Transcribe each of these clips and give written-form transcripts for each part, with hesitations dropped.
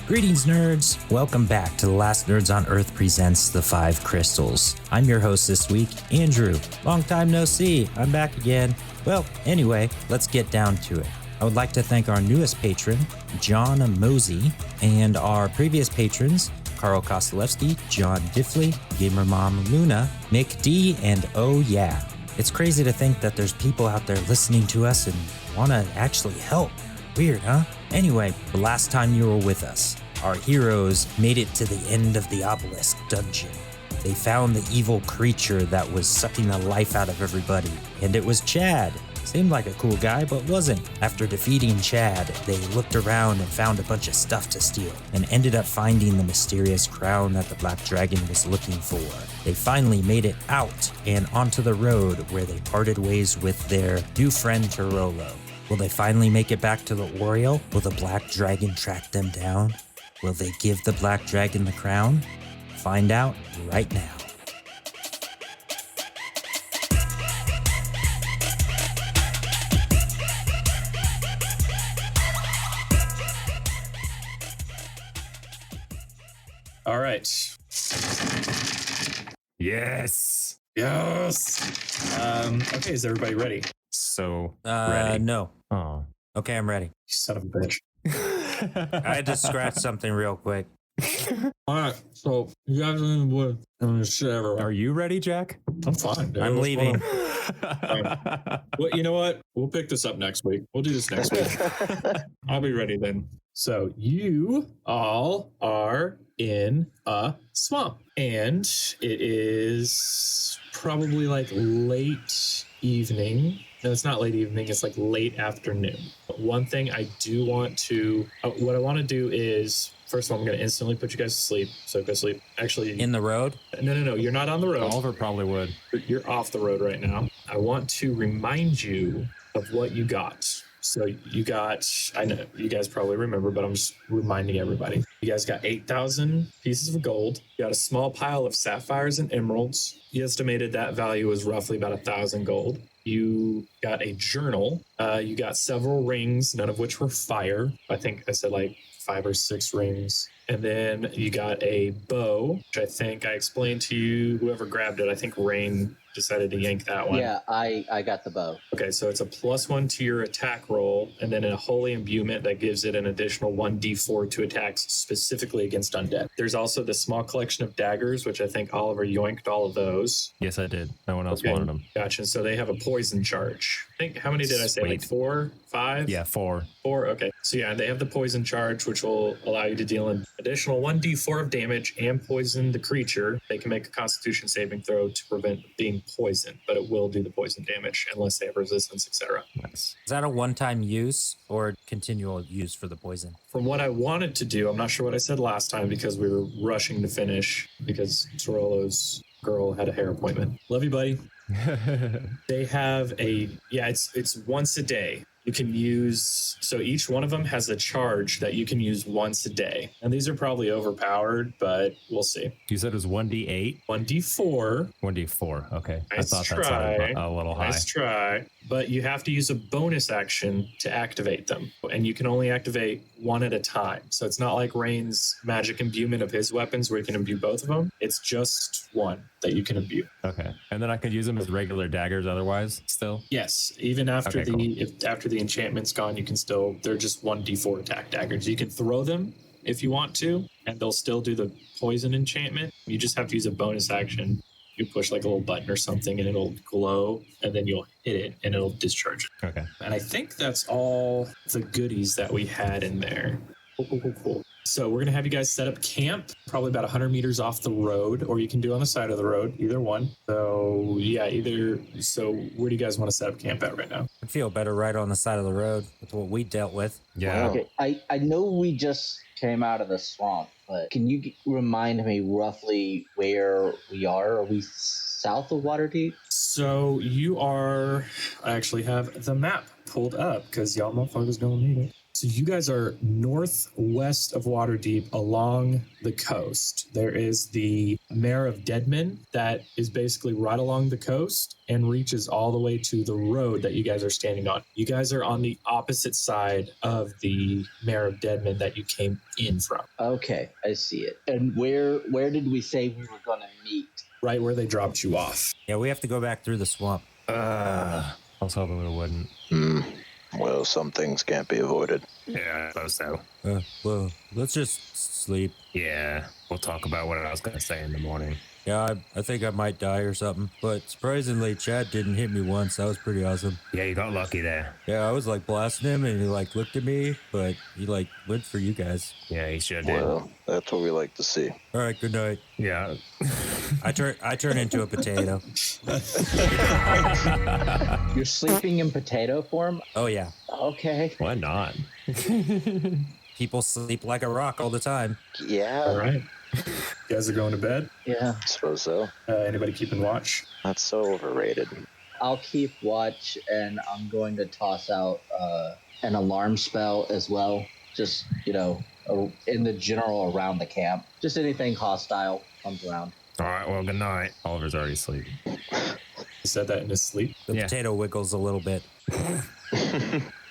Greetings, nerds! Welcome back to The Last Nerds on Earth presents The Five Crystals. I'm your host this week, Andrew. Long time no see. I'm back again. Well, anyway, let's get down to it. I would like to thank our newest patron, John Mosey, and our previous patrons, Carl Kostelewski, John Diffley, Gamer Mom Luna, Mick D, and Oh Yeah. It's crazy to think that there's people out there listening to us and want to actually help. Weird, huh? Anyway, the last time you were with us, our heroes made it to the end of the obelisk dungeon. They found the evil creature that was sucking the life out of everybody, and it was Chad. Seemed like a cool guy, but wasn't. After defeating Chad, they looked around and found a bunch of stuff to steal, and ended up finding the mysterious crown that the Black Dragon was looking for. They finally made it out and onto the road where they parted ways with their new friend Tirolo. Will they finally make it back to the Oriole? Will the Black Dragon track them down? Will they give the Black Dragon the crown? Find out right now. All right. Yes. Yes. Okay, is everybody ready? So ready. No. Oh. Okay, I'm ready. You son of a bitch. I had to scratch something real quick. All right, so you guys are in the wood. Shit everywhere. Are you ready, Jack? I'm fine, dude. I'm leaving. Well, you know what? We'll pick this up next week. We'll do this next week. I'll be ready then. So you all are in a swamp, and it is probably like late evening. No, it's not late evening. It's like late afternoon. But one thing I do want to, what I want to do is, first of all, I'm going to instantly put you guys to sleep. So go sleep. Actually, In the road? no. You're not on the road. Oliver probably would. You're off the road right now. I want to remind you of what you got. So you got, I know you guys probably remember, but I'm just reminding everybody. You guys got 8,000 pieces of gold. You got a small pile of sapphires and emeralds. You estimated that value was roughly about 1,000 gold. You got a journal. You got several rings, none of which were fire. I think I said like 5 or 6 rings. And then you got a bow, which I think I explained to you. Whoever grabbed it, I think Rain decided to yank that one. Yeah, I got the bow. Okay, so it's a +1 to your attack roll, and then a holy imbuement that gives it an additional 1d4 to attacks specifically against undead. There's also the small collection of daggers, which I think Oliver yoinked all of those. Yes, I did. No one else Okay. wanted them. Gotcha. So they have a poison charge. I think, how many did I say? Like Sweet. 4, 5? Yeah, 4. 4. Okay. So yeah, they have the poison charge, which will allow you to deal an additional 1d4 of damage and poison the creature. They can make a Constitution saving throw to prevent being poisoned, but it will do the poison damage unless they have resistance, etc. Nice. Is that a one-time use or continual use for the poison? From what I wanted to do, I'm not sure what I said last time because we were rushing to finish because Torolo's girl had a hair appointment. Love you, buddy. They have it's once a day. You can use, so each one of them has a charge that you can use once a day. And these are probably overpowered, but we'll see. You said it was 1d8? 1d4. 1d4. Okay. Nice I thought try. that sounded a little high. Nice try. But you have to use a bonus action to activate them. And you can only activate one at a time. So it's not like Rain's magic imbuement of his weapons where you can imbue both of them. It's just one that you can imbue. Okay. And then I could use them as regular daggers otherwise still? Yes, even after Okay, after the enchantment's gone, you can still, they're just 1d4 attack daggers. You can throw them if you want to, and they'll still do the poison enchantment. You just have to use a bonus action. You push like a little button or something and it'll glow, and then you'll hit it and it'll discharge it. Okay. And I think that's all the goodies that we had in there. Cool. So we're going to have you guys set up camp, probably about 100 meters off the road, or you can do on the side of the road, either one. So yeah, so where do you guys want to set up camp at right now? I'd feel better right on the side of the road with what we dealt with. Yeah. Okay, I know we just came out of the swamp, but can you remind me roughly where we are? Are we south of Waterdeep? So you are, I actually have the map pulled up because y'all motherfuckers don't need it. So you guys are northwest of Waterdeep along the coast. There is the Mare of Deadmen that is basically right along the coast and reaches all the way to the road that you guys are standing on. You guys are on the opposite side of the Mare of Deadmen that you came in from. Okay, I see it. And where did we say we were going to meet? Right where they dropped you off. Yeah, we have to go back through the swamp. I was hoping we wouldn't. Well, some things can't be avoided. Yeah, I suppose so. Well, let's just sleep. Yeah, we'll talk about what I was going to say in the morning. Yeah, I think I might die or something. But surprisingly, Chad didn't hit me once. That was pretty awesome. Yeah, you got lucky there. Yeah, I was like blasting him and he like looked at me, but he like went for you guys. Yeah, he sure did. Well, that's what we like to see. All right, good night. Yeah. I turn into a potato. You're sleeping in potato form? Oh yeah. Okay. Why not? People sleep like a rock all the time. Yeah, All right. You guys are going to bed? Yeah. I suppose so. Anybody keeping watch? That's so overrated. I'll keep watch, and I'm going to toss out an alarm spell as well. Just, in the general around the camp. Just anything hostile comes around. All right, well, good night. Oliver's already asleep. He said that in his sleep. The Yeah. potato wiggles a little bit.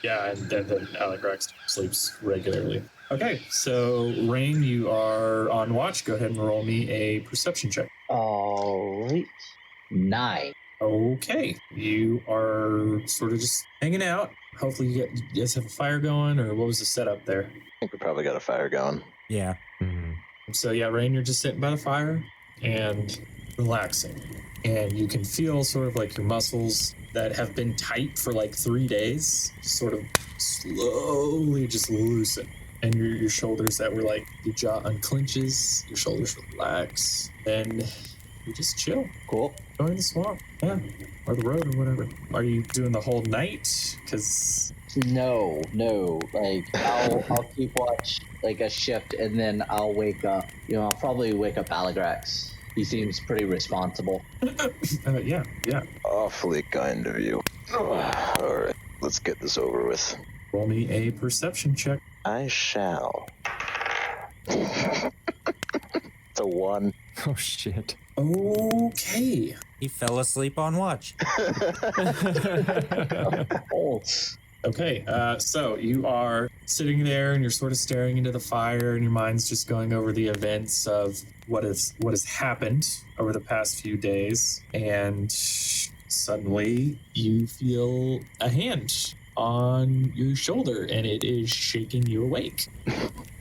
Yeah, and then Alec Rex sleeps regularly. Okay, so Rain, you are on watch. Go ahead and roll me a perception check. All right. 9. Okay, you are sort of just hanging out. Hopefully you guys have a fire going, or what was the setup there? I think we probably got a fire going. Yeah. Mm-hmm. So yeah, Rain, you're just sitting by the fire and relaxing. And you can feel sort of like your muscles that have been tight for like 3 days sort of slowly just loosen. And your shoulders that were like, your jaw unclenches, your shoulders relax, and you just chill. Cool. Go in the swamp, yeah, or the road or whatever. Are you doing the whole night? Because No. Like, I'll keep watch, like a shift, and then I'll wake up. I'll probably wake up Aligrax. He seems pretty responsible. yeah. Awfully kind of you. All right, let's get this over with. Roll me a perception check. I shall. It's a 1. Oh, shit. Okay. He fell asleep on watch. Oh, Okay, so you are sitting there and you're sort of staring into the fire, and your mind's just going over the events of what has happened over the past few days, and suddenly you feel a hand on your shoulder, and it is shaking you awake.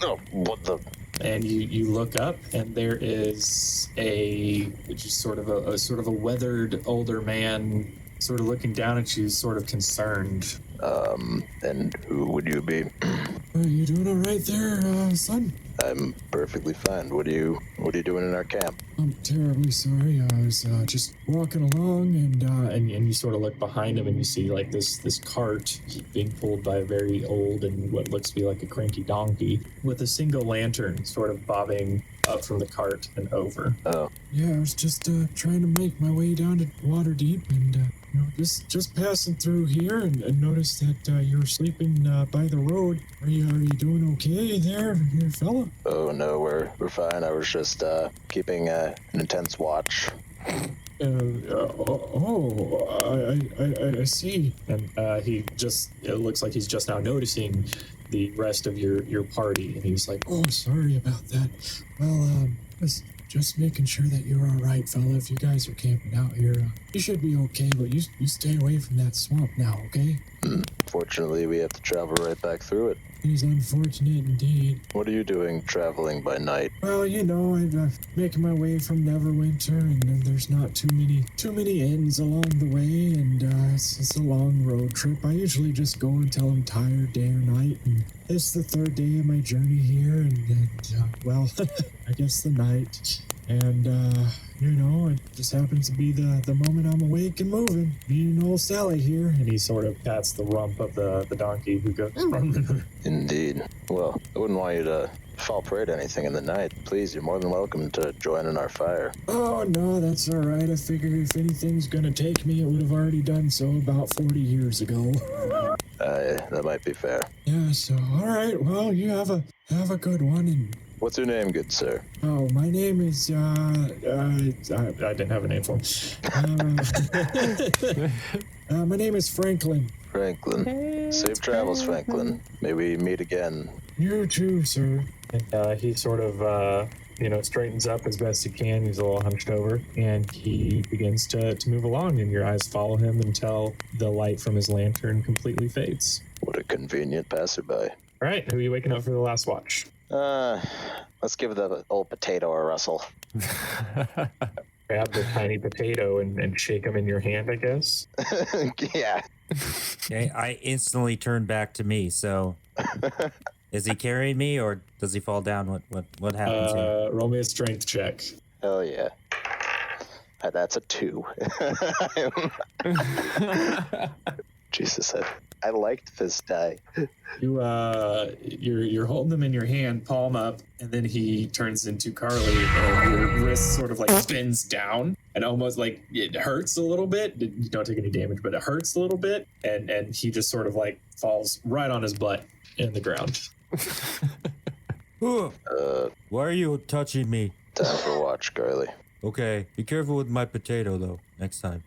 Oh, what the? And you look up, and there is just sort of a weathered older man, sort of looking down at you, sort of concerned. And who would you be? Are you doing all right there, son? I'm perfectly fine. What are you doing in our camp? I'm terribly sorry. I was just walking along, and you sort of look behind him, and you see like this cart being pulled by a very old and what looks to be like a cranky donkey with a single lantern sort of bobbing up from the cart and over. Oh, Yeah, I was just trying to make my way down to Waterdeep, and just passing through here, and noticed that you were sleeping by the road. Are you doing okay there, fella? oh no, we're fine. I was just keeping an intense watch. I see. And it looks like he's just now noticing the rest of your party, and he's like, Oh, sorry about that. Well, just making sure that you're all right, fella. If you guys are camping out here, you should be okay. But you stay away from that swamp now, okay? Fortunately, we have to travel right back through it. It is unfortunate indeed. What are you doing traveling by night? Well, I'm making my way from Neverwinter, and there's not too many inns along the way, and it's a long road trip. I usually just go until I'm tired day or night, and it's the 3rd day of my journey here, and well, I guess the night. And, it just happens to be the moment I'm awake and moving. Me and old Sally here. and he sort of pats the rump of the donkey, who goes, Indeed. Well, I wouldn't want you to fall prey to anything in the night. Please, you're more than welcome to join in our fire. Oh, no, that's all right. I figure if anything's gonna take me, it would have already done so about 40 years ago. That might be fair. Yeah, so, all right, well, you have a good one, and What's your name, good sir? oh, my name is, I didn't have a name for him. my name is Franklin. Franklin. Safe travels, Franklin. May we meet again. You too, sir. And he sort of, straightens up as best he can. He's a little hunched over, and he begins to move along, and your eyes follow him until the light from his lantern completely fades. What a convenient passerby. All right, who are you waking up for the last watch? Let's give the old potato a rustle. Grab the tiny potato and shake him in your hand, I guess. Yeah. Okay, I instantly turn back to me. So, is he carrying me, or does he fall down? What happens here? Roll me a strength check. Hell yeah. That's a 2. Jesus, I liked this die. You're holding them in your hand, palm up, and then he turns into Carly, and your wrist sort of like spins down, and almost like it hurts a little bit. You don't take any damage, but it hurts a little bit, and he just sort of like falls right on his butt in the ground. Why are you touching me? Time for watch, Carly. Okay, be careful with my potato though. Next time.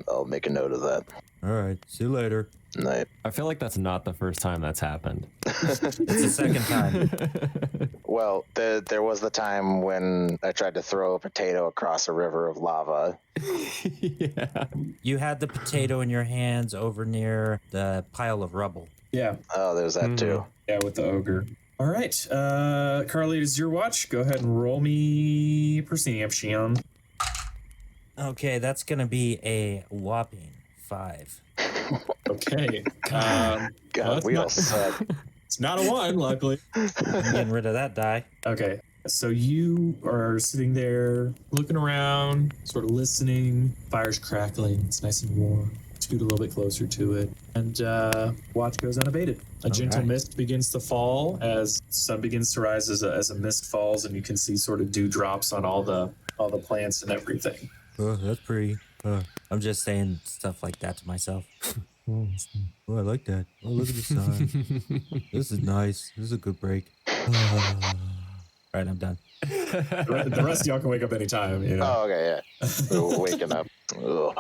I'll make a note of that. All right, see you later. Night. I feel like that's not the first time that's happened. It's the second time. Well, there was the time when I tried to throw a potato across a river of lava. Yeah. You had the potato in your hands over near the pile of rubble. Yeah, Oh, there's that too. yeah, with the ogre. All right, Carly, it is your watch. Go ahead and roll me perception. Okay, that's gonna be a whopping 5. Okay. God, well, we all suck. it's not a 1, luckily. I'm getting rid of that die. Okay, so you are sitting there looking around, sort of listening. Fire's crackling. It's nice and warm. Scoot a little bit closer to it, and watch goes unabated. A gentle mist begins to fall as sun begins to rise as a mist falls, and you can see sort of dewdrops on all the plants and everything. Oh, that's pretty. I'm just saying stuff like that to myself. Oh, I like that. Oh, look at the sun. This is nice. This is a good break. Right, I'm done. The rest of y'all can wake up anytime. You know. Oh, okay, yeah. We're waking up. Ugh.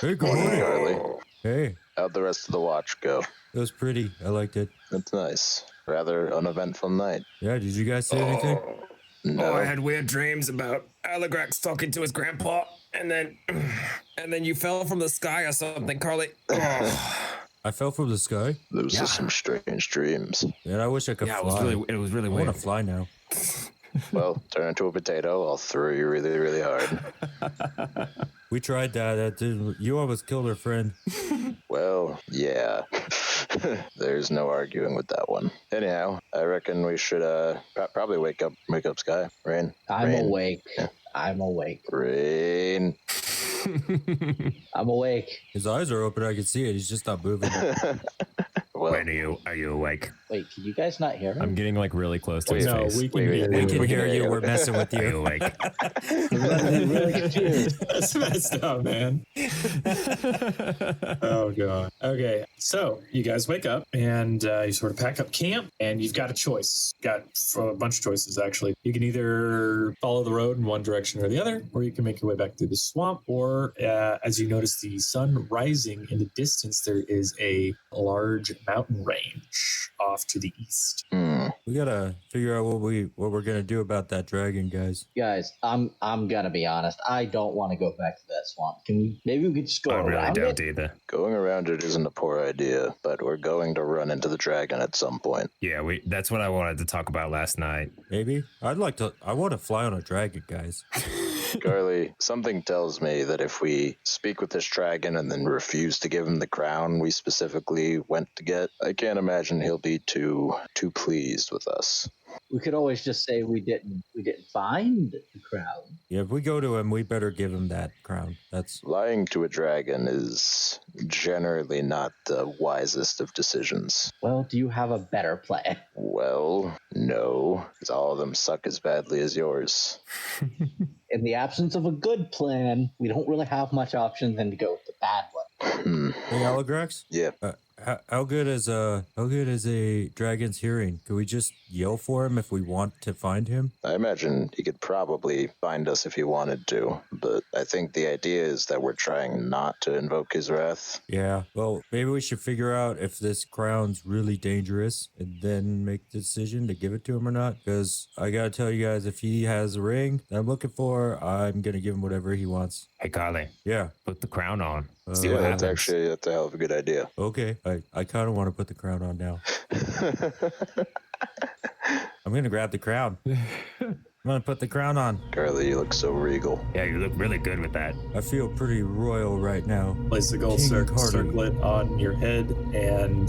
Hey, good Morning, morning. Carly. Hey, How'd the rest of the watch go? it was pretty. I liked it. That's nice. Rather uneventful night. Yeah, did you guys see anything? No. Oh, I had weird dreams about Aligrax talking to his grandpa, and then you fell from the sky or something, Carly. Oh. I fell from the sky. Those are some strange dreams. Man, I wish I could Yeah, fly. it was really I weird. want to fly now. Well, turn into a potato. I'll throw you really, really hard. We tried that. That didn't. You almost killed our friend. Well, yeah. There's no arguing with that one. Anyhow, I reckon we should probably wake up Sky. Rain. I'm Rain. awake. I'm awake. Rain. I'm awake. His eyes are open. I can see it. He's just not moving. Well, When are you awake? Wait, can you guys not hear I'm him? getting like really close to his No, face. we can Wait, hear We you. can hear you. you. We're messing with Are you you. awake? I'm really confused. That's messed up, man. Oh god. Okay, so you guys wake up and you sort of pack up camp, and you've got a choice. Got a bunch of choices actually. You can either follow the road in one direction or the other, or you can make your way back through the swamp. Or as you notice the sun rising in the distance, there is a large mountain range off to the east. We gotta figure out what we're gonna do about that dragon, guys. Guys, I'm gonna be honest. I don't want to go back to that swamp. Maybe we could just go I really around don't it? either. going around it isn't a poor idea, but we're going to run into the dragon at some point. Yeah, that's what I wanted to talk about last night. Maybe I want to fly on a dragon, guys. Carly, something tells me that if we speak with this dragon and then refuse to give him the crown we specifically went to get, I can't imagine he'll be too pleased with us. We could always just say we didn't find the crown. Yeah, if we go to him, we better give him that crown. That's Lying to a dragon is generally not the wisest of decisions. Well, do you have a better plan? Well, no, because all of them suck as badly as yours. In the absence of a good plan, we don't really have much option than to go with the bad one. Hmm. hey, Aligrax. Yeah. how good is a dragon's hearing? Could we just yell for him if we want to find him? I imagine he could probably find us if he wanted to, but I think the idea is that we're trying not to invoke his wrath. Yeah. Well, maybe we should figure out if this crown's really dangerous and then make the decision to give it to him or not. Because I gotta tell you guys, if he has a ring that I'm looking for, I'm gonna give him whatever he wants. Hey, Carly, Yeah. put the crown on. See Yeah, what that's happens. that's a hell of a good idea. Okay. I kind of want to put the crown on now. I'm gonna grab the crown. I'm gonna put the crown on. Carly, you look so regal. Yeah, you look really good with that. I feel pretty royal right now. Place the gold King circlet on your head, and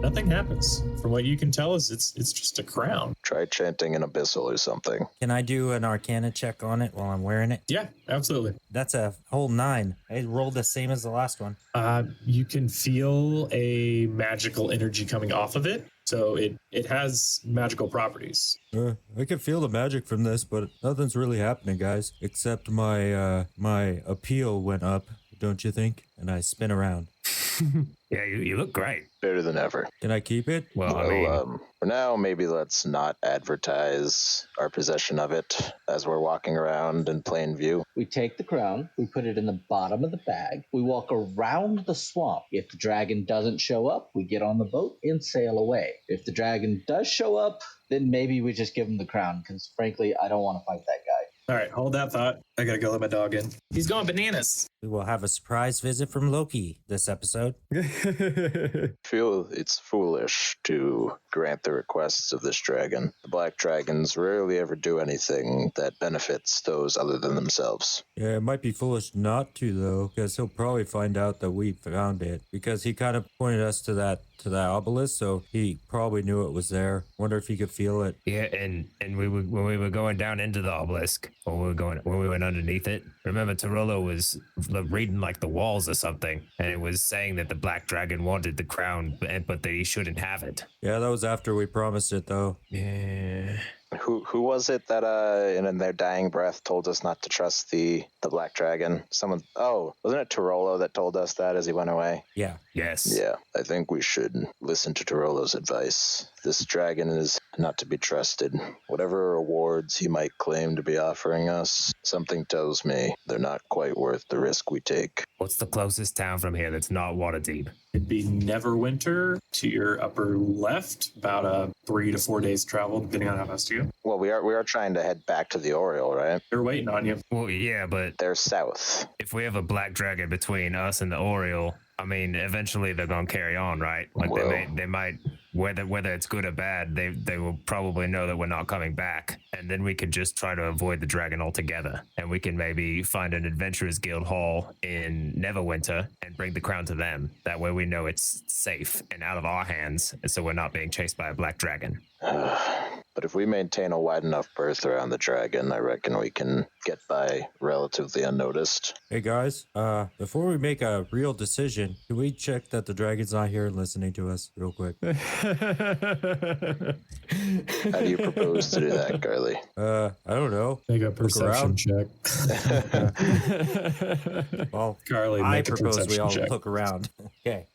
nothing happens. From what you can tell, is it's just a crown. Try chanting an abyssal or something. Can I do an Arcana check on it while I'm wearing it? Yeah, absolutely. That's a whole 9. I rolled the same as the last one. You can feel a magical energy coming off of it. So it has magical properties. I can feel the magic from this, but nothing's really happening, guys. Except my my appeal went up, don't you think? And I spin around. Yeah, you look great. Better than ever. Can I keep it? Well, I mean, For now, maybe let's not advertise our possession of it as we're walking around in plain view. We take the crown, we put it in the bottom of the bag, we walk around the swamp. If the dragon doesn't show up, we get on the boat and sail away. If the dragon does show up, then maybe we just give him the crown, because frankly, I don't want to fight that guy. All right, hold that thought. I gotta go let my dog in. He's going bananas. We will have a surprise visit from Loki this episode. I feel it's foolish to grant the requests of this dragon. The black dragons rarely ever do anything that benefits those other than themselves. Yeah, it might be foolish not to though, because he'll probably find out that we found it. Because he kind of pointed us to that obelisk, so he probably knew it was there. Wonder if he could feel it. yeah, and when we were going down into the obelisk, or when we went underneath it, remember Tarolo was reading like the walls or something, and it was saying that the black dragon wanted the crown, but that he shouldn't have it. Yeah, that was after we promised it though. Yeah. Who was it that in their dying breath told us not to trust the black dragon? Someone, wasn't it Tarolo that told us that as he went away? Yeah. Yes. Yeah, I think we should listen to Tarolo's advice. This dragon is not to be trusted. Whatever rewards he might claim to be offering us, something tells me they're not quite worth the risk we take. What's the closest town from here that's not Waterdeep? It'd be Neverwinter to your upper left, about 3 to 4 days travel, depending on how fast you go. Well, we are trying to head back to the Oriole, right? They're waiting on you. Well, yeah, but They're south. if we have a black dragon between us and the Oriole, I mean, eventually they're gonna carry on, right? Like Well. they might, whether it's good or bad, they will probably know that we're not coming back, and then we could just try to avoid the dragon altogether, and we can maybe find an adventurers guild hall in Neverwinter and bring the crown to them. That way, we know it's safe and out of our hands, and so we're not being chased by a black dragon. But if we maintain a wide enough berth around the dragon, I reckon we can get by relatively unnoticed. Hey guys, before we make a real decision, can we check that the dragon's not here and listening to us real quick? How do you propose to do that, Carly? I don't know. Make a perception around. check. Well, Carly, I make a propose we perception all check. look around. Okay.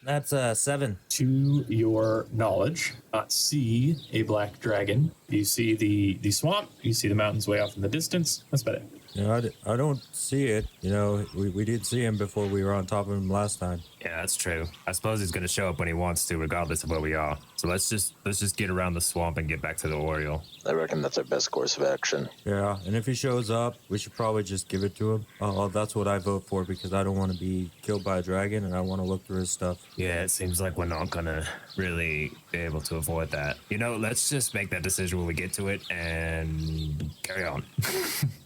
That's 7. To your knowledge, not see a black dragon. You see the swamp. You see the mountains way off in the distance. That's about it. You know, I don't see it. You know, we did see him before we were on top of him last time. Yeah, that's true. I suppose he's gonna show up when he wants to, regardless of where we are. So let's just get around the swamp and get back to the Oriole. I reckon that's our best course of action. Yeah, and if he shows up, we should probably just give it to him. That's what I vote for because I don't want to be killed by a dragon and I want to look through his stuff. Yeah, it seems like we're not gonna really be able to avoid that. You know, let's just make that decision when we get to it and carry on.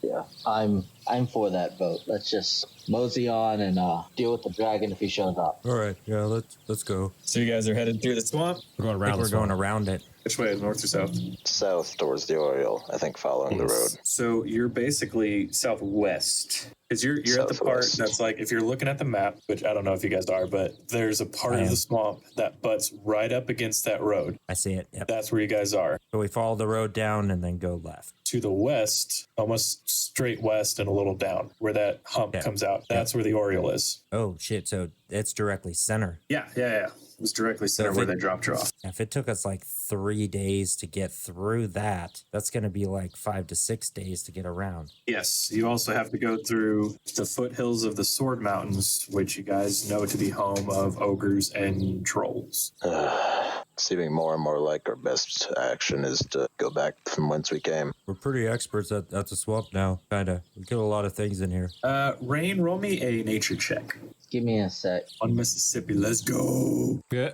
Yeah, I'm for that vote. Let's just mosey on and deal with the dragon if he shows up. All right, yeah, let's go. So you guys are headed through the swamp. We're going I think we're going around it. Which way? North or south? South towards the Oriole, I think, following the road. So you're basically southwest. Because you're at the part Southwest. that's like, if you're looking at the map, which I don't know if you guys are, but there's a part I of am. the swamp that butts right up against that road. I see it. Yep. That's where you guys are. So we follow the road down and then go left. To the west, almost straight west and a little little down where that hump comes out. That's where the Oriole is. Oh, shit. So it's directly center. Yeah. It was directly center where they dropped you off. If it took us like 3 days to get through that, that's going to be like 5 to 6 days to get around. Yes, you also have to go through the foothills of the Sword Mountains, which you guys know to be home of ogres and trolls. Seeming more and more like our best action is to go back from whence we came. We're pretty experts at the swamp now, kind of. We kill a lot of things in here. Rain, roll me a nature check. Give me a sec. On Mississippi, let's go. Yeah.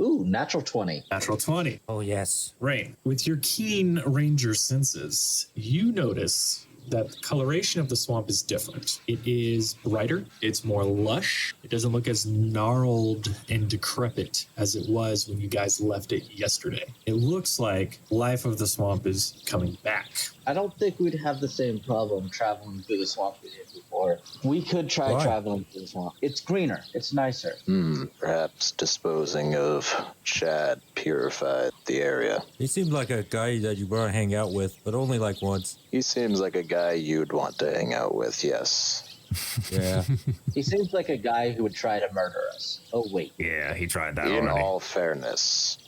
Ooh, natural 20. Natural 20. Oh, yes. Rain, with your keen ranger senses, you notice that the coloration of the swamp is different. It is brighter. It's more lush. It doesn't look as gnarled and decrepit as it was when you guys left it yesterday. It looks like life of the swamp is coming back. I don't think we'd have the same problem traveling through the swamp we did before. We could try traveling through the swamp. It's greener. It's nicer. Perhaps disposing of Chad purified the area. He seemed like a guy that you want to hang out with, but only like once. He seems like a guy you'd want to hang out with, yes. Yeah. He seems like a guy who would try to murder us. Oh, wait. Yeah, he tried that In already. all fairness,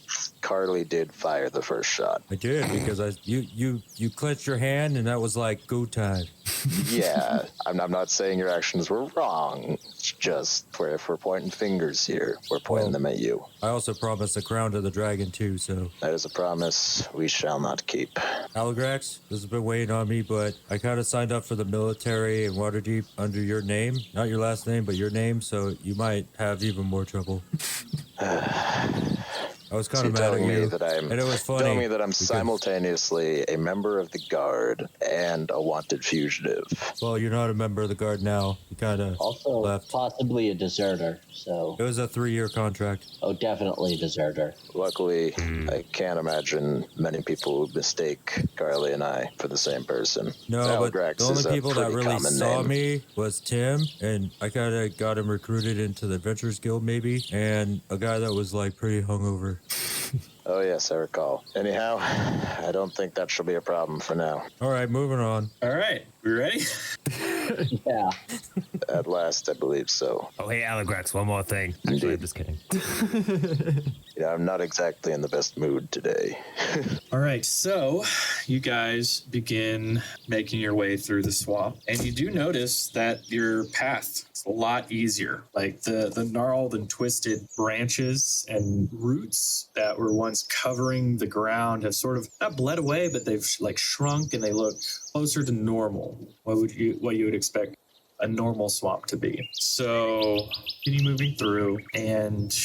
Carly did fire the first shot. I did, because you clenched your hand, and that was like, go time. Yeah, I'm not saying your actions were wrong. It's just if we're pointing fingers here, we're pointing them at you. I also promised a crown to the dragon, too, so... That is a promise we shall not keep. Aligrax, this has been weighing on me, but I kind of signed up for the military in Waterdeep under your name. Not your last name, but your name, so you might have even more trouble. I was kind of mad at you, and it was funny. Telling me that I'm simultaneously a member of the Guard and a wanted fugitive. Well, you're not a member of the Guard now. You kind of Also, left. possibly a deserter, so... It was a 3-year contract. Oh, definitely a deserter. Luckily, I can't imagine many people who mistake Carly and I for the same person. No, but Aligrax the only is a people that pretty really common saw name. me was Tim, and I kind of got him recruited into the Adventurers Guild, maybe, and a guy that was like pretty hungover. Oh, yes, I recall. Anyhow, I don't think that shall be a problem for now. All right, moving on. All right, we ready? Yeah. At last, I believe so. Oh, hey, Aligrax, one more thing. Actually, I'm just kidding. Yeah, I'm not exactly in the best mood today. All right, so you guys begin making your way through the swamp, and you do notice that your path is a lot easier. Like the gnarled and twisted branches and roots that were once covering the ground have sort of not bled away, but they've like shrunk and they look closer to normal. What you would expect a normal swamp to be. So continue moving through, and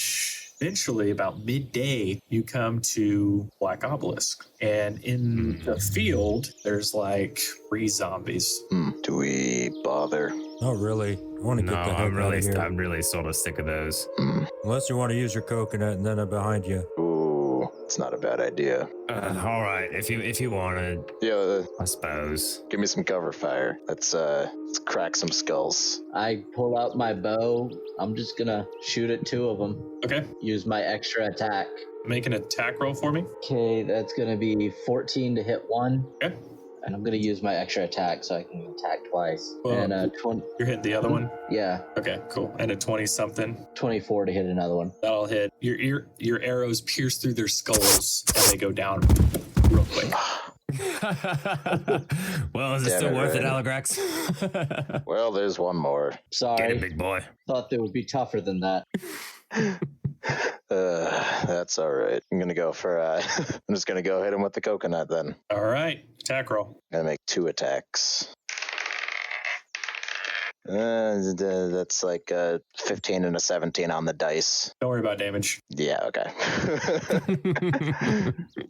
eventually, about midday, you come to Black Obelisk. And in the field, there's like 3 zombies. Do we bother? Not really. I want to No, get the heck out of here. I'm really sort of sick of those. Unless you want to use your coconut, and then I'm behind you. Ooh, it's not a bad idea. All right, if you want to, Yeah, I suppose. give me some cover fire. Let's crack some skulls. I pull out my bow. I'm just gonna shoot at 2 of them. Okay, Use my extra attack. make an attack roll for me. Okay, that's gonna be 14 to hit 1. Okay. And I'm gonna use my extra attack so I can attack twice. Well, and 20. You're hitting the other one. Yeah, Okay, cool. And a 20-something. 24 to hit another one. That'll hit. Your arrows pierce through their skulls, and they go down real quick. Well, is it Damn still it, worth it, Red. Aligrax? Well, there's one more. Get it, Sorry, big boy. thought they would be tougher than that. That's all right. I'm gonna go for. I'm just gonna go hit him with the coconut then. All right, attack roll. Gonna make 2 attacks. That's like a 15 and a 17 on the dice. Don't worry about damage. Yeah, okay.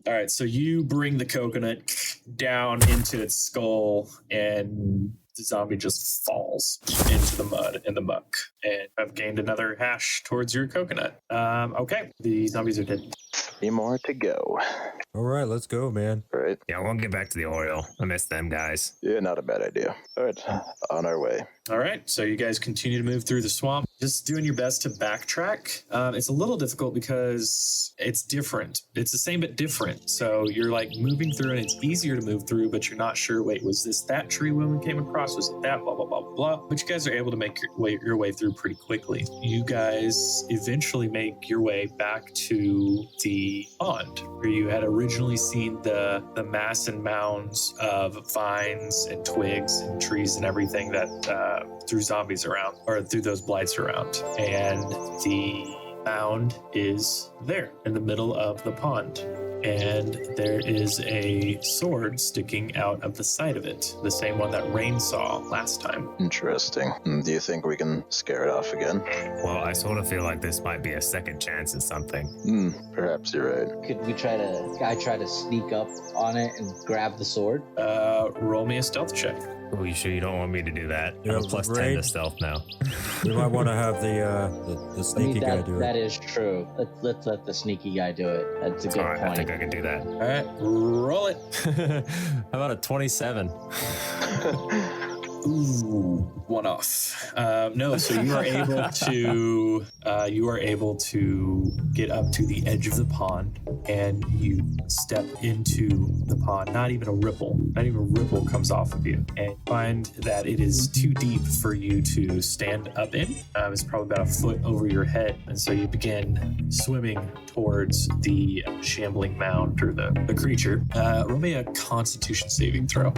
All right, so you bring the coconut down into its skull, and the zombie just falls into the mud and the muck. And I've gained another hash towards your coconut. Okay, the zombies are dead. 3 more to go. All right, let's go, man. All right. Yeah, we'll get back to the oil. I miss them guys. Yeah, not a bad idea. All right, on our way. All right, so you guys continue to move through the swamp, just doing your best to backtrack. It's a little difficult because it's different. It's the same but different. So you're like moving through and it's easier to move through, but you're not sure, wait, was this that tree when we came across? Was it that? Blah, blah, blah, blah. But you guys are able to make your way through pretty quickly. You guys eventually make your way back to the pond where you had originally seen the mass and mounds of vines and twigs and trees and everything that threw zombies around, or threw those blights around. And the mound is there in the middle of the pond. And there is a sword sticking out of the side of it, the same one that Rain saw last time. Interesting. Do you think we can scare it off again? Well, I sort of feel like this might be a second chance at something. Perhaps you're right. Could we try to sneak up on it and grab the sword? Roll me a stealth check. Are you sure you don't want me to do that? Yeah, I'm plus 10 Rain? to stealth now. We might want to have the sneaky guy do it. That is true. Let's let the sneaky guy do it. That's a good All right, point. I think I can do that. All right, roll it. How about a 27? Ooh, one off. No, so you are able to get up to the edge of the pond, and you step into the pond. Not even a ripple comes off of you, and find that it is too deep for you to stand up in. It's probably about a foot over your head, and so you begin swimming towards the shambling mound or the creature. Roll me a Constitution saving throw.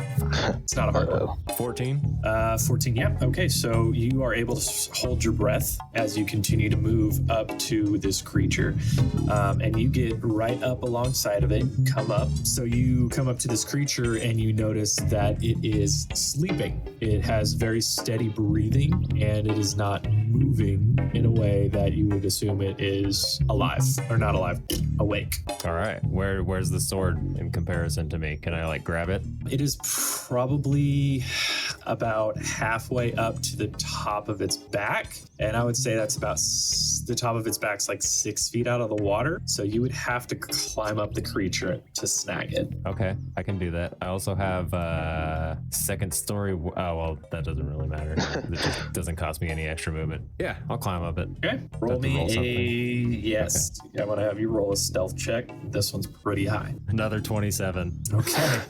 It's not a hard one. 14? 14, yeah. Okay, so you are able to hold your breath as you continue to move up to this creature. And you get right up alongside of it, come up. So you come up to this creature and you notice that it is sleeping. It has very steady breathing and it is not moving in a way that you would assume it is alive, or not alive, awake. All right. Where's the sword in comparison to me? Can I like grab it? It is probably about halfway up to the top of its back. And I would say that's about the top of its back's like 6 feet out of the water. So you would have to climb up the creature to snag it. Okay, I can do that. I also have second story. Oh, well, that doesn't really matter. It just doesn't cost me any extra movement. Yeah, I'll climb up it. Okay. Roll Have to me roll something. yes. Okay. I'm going to have you roll a stealth check. This one's pretty high. Another 27. Okay.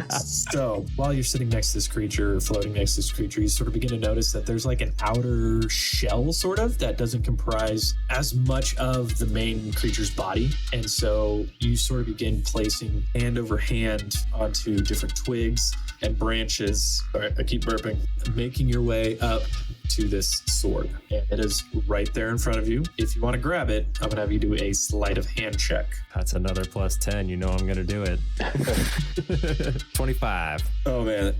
So while you're sitting next to this creature, floating next to this creature, you sort of begin to notice that there's like an outer shell sort of that doesn't comprise as much of the main creature's body. And so you sort of begin placing hand over hand onto different twigs and branches. All right, I keep burping. Making your way up to this sword. And it is right there in front of you. If you want to grab it, I'm going to have you do a sleight of hand check. That's another plus 10. You know I'm going to do it. 25. Oh, man.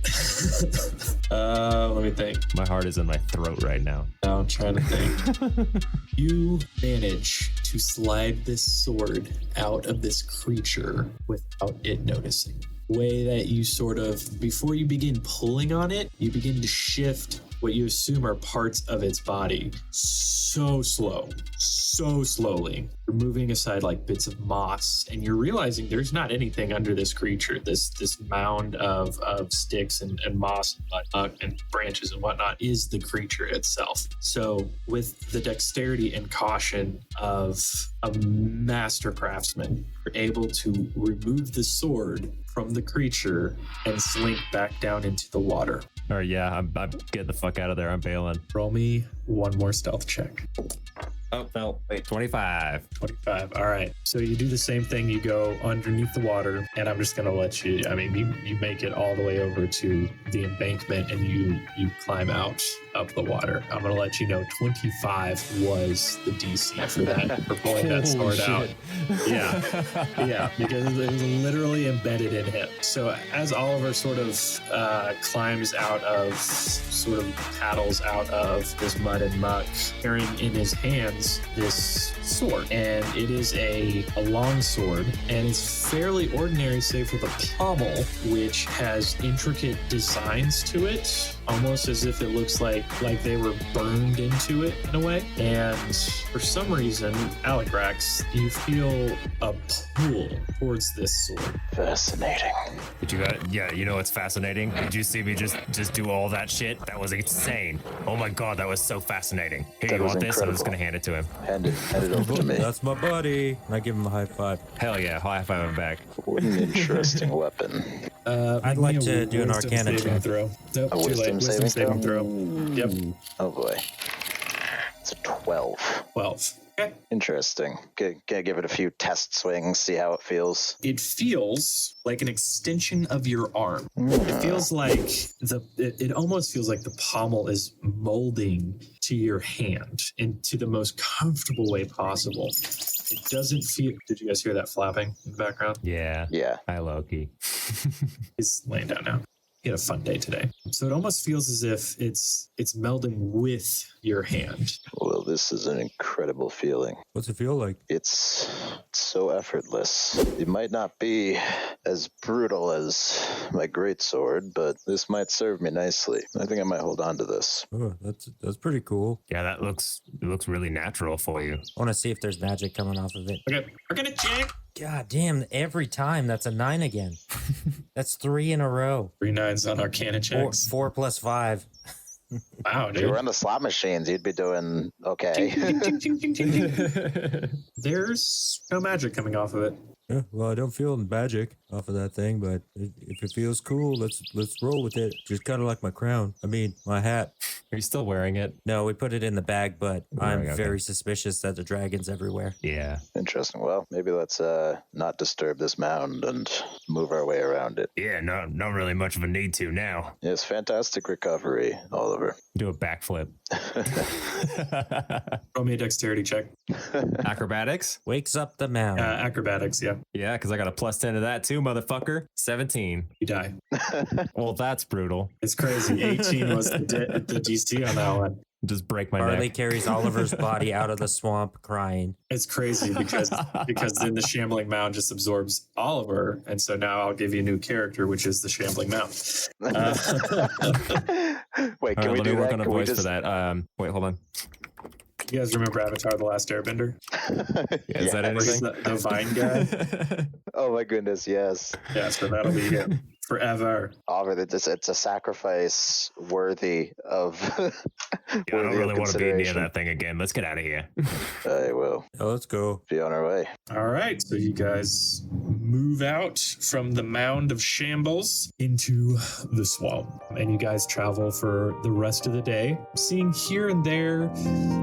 Let me think. My heart is in my throat right now. Now I'm trying to think. You manage to slide this sword out of this creature without it noticing. Way that you sort of, before you begin pulling on it, you begin to shift what you assume are parts of its body so slowly. You're moving aside like bits of moss, and you're realizing there's not anything under this creature. This mound of sticks and moss and branches and whatnot is the creature itself. So with the dexterity and caution of a master craftsman, you're able to remove the sword from the creature and slink back down into the water. Or yeah, I'm getting the fuck out of there. I'm bailing. Roll me one more stealth check. Oh, no, wait, 25. 25. All right. So you do the same thing. You go underneath the water, and I'm just going to let you, you make it all the way over to the embankment, and you climb out up the water. I'm going to let you know 25 was the DC for that, for pulling that sword out. Yeah, because it was literally embedded in him. So as Oliver sort of climbs out of, sort of paddles out of this mud and muck, carrying in his hands this sword, and it is a long sword, and it's fairly ordinary save for the pommel, which has intricate designs to it almost as if it looks like they were burned into it in a way. And for some reason, Aligrax, you feel a pull towards this sword. Fascinating. Did you got? Yeah, you know what's fascinating? Did you see me just do all that shit? That was insane. Oh my god, that was so fascinating. Here, That you was want this? I'm just incredible. gonna hand it to him. Hand it over to me. That's my buddy. And I give him a high five. Hell yeah, high five him back. What an interesting weapon. I'd like to do an wisdom Arcana saving check. throw. Nope, A too wisdom late. saving Wisdom saving throw. Yep, Oh boy. It's a 12. 12. Okay. Interesting. Gonna give it a few test swings, see how it feels. It feels like an extension of your arm. It feels like it almost feels like the pommel is molding to your hand into the most comfortable way possible. It doesn't feel. Did you guys hear that flapping in the background? Yeah. Yeah. Hi, Loki. He's laying down now. He had a fun day today. So it almost feels as if it's melding with your hand. Well, this is an incredible feeling. What's it feel like? It's so effortless. It might not be as brutal as my greatsword, but this might serve me nicely. I think I might hold on to this. Oh, that's pretty cool. Yeah, it looks really natural for you. I want to see if there's magic coming off of it. Okay, we're gonna check. God damn, every time that's a 9 again. That's 3 in a row. 3 9s on Arcana checks. 4 plus 5. Wow, If you were dude. on the slot machines, you'd be doing okay. There's no magic coming off of it. Yeah, well, I don't feel magic off of that thing, but if it feels cool, let's roll with it. Just kind of like my crown. I mean, my hat. Are you still wearing it? No, we put it in the bag, but I'm Okay. very suspicious that the dragon's everywhere. Yeah. Interesting. Well, maybe let's not disturb this mound and move our way around it. Yeah, not really much of a need to now. Yes, fantastic recovery, Oliver. Do a backflip. Roll me a dexterity check. Acrobatics? Wakes up the mound. Acrobatics, yeah. Yeah, because I got a plus 10 to that too, motherfucker. 17. You die. Well, that's brutal. It's crazy. 18 was the DC on that one. Just break my Harley neck. carries Oliver's body out of the swamp crying. It's crazy because then the shambling mound just absorbs Oliver, and so now I'll give you a new character, which is the shambling mound. Wait, All can right, we let do me work that? on a Can we voice just... for that. Wait, hold on. You guys remember Avatar: The Last Airbender? Yeah, is that Where he's anything? the vine guy? Oh my goodness, yes. Yeah, so that'll be him forever. Oliver, it's a sacrifice worthy of. Yeah, I don't really want to be near that thing again. Let's get out of here. I will Oh, let's go. be on our way. All right, so you guys move out from the mound of shambles into the swamp, and you guys travel for the rest of the day, seeing here and there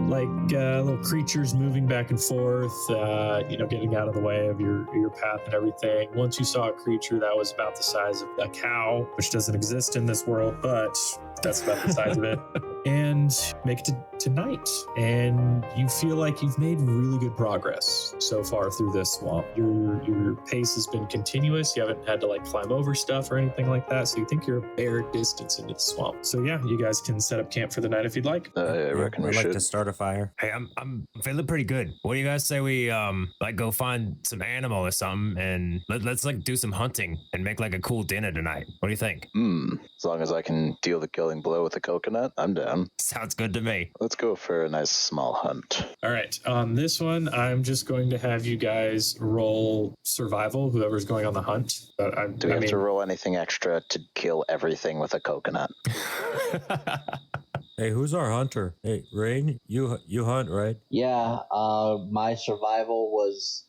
like little creatures moving back and forth, getting out of the way of your path and everything. Once you saw a creature that was about the size of a cow, which doesn't exist in this world, but that's about the size of it. And make it to night. And you feel like you've made really good progress so far through this swamp. Your pace has been continuous. You haven't had to like climb over stuff or anything like that. So you think you're a bare distance into the swamp. So yeah, you guys can set up camp for the night if you'd like. I reckon we I'd like should. to start a fire. Hey, I'm feeling pretty good. What do you guys say we go find some animal or something and let's like do some hunting and make like a cool dinner tonight? What do you think? As long as I can deal the killing blow with a coconut, I'm down. Sounds good to me. Let's go for a nice small hunt. All right. On this one, I'm just going to have you guys roll survival, whoever's going on the hunt. But Do we have to roll anything extra to kill everything with a coconut? Hey, who's our hunter? Hey, Rain, you hunt, right? Yeah, my survival was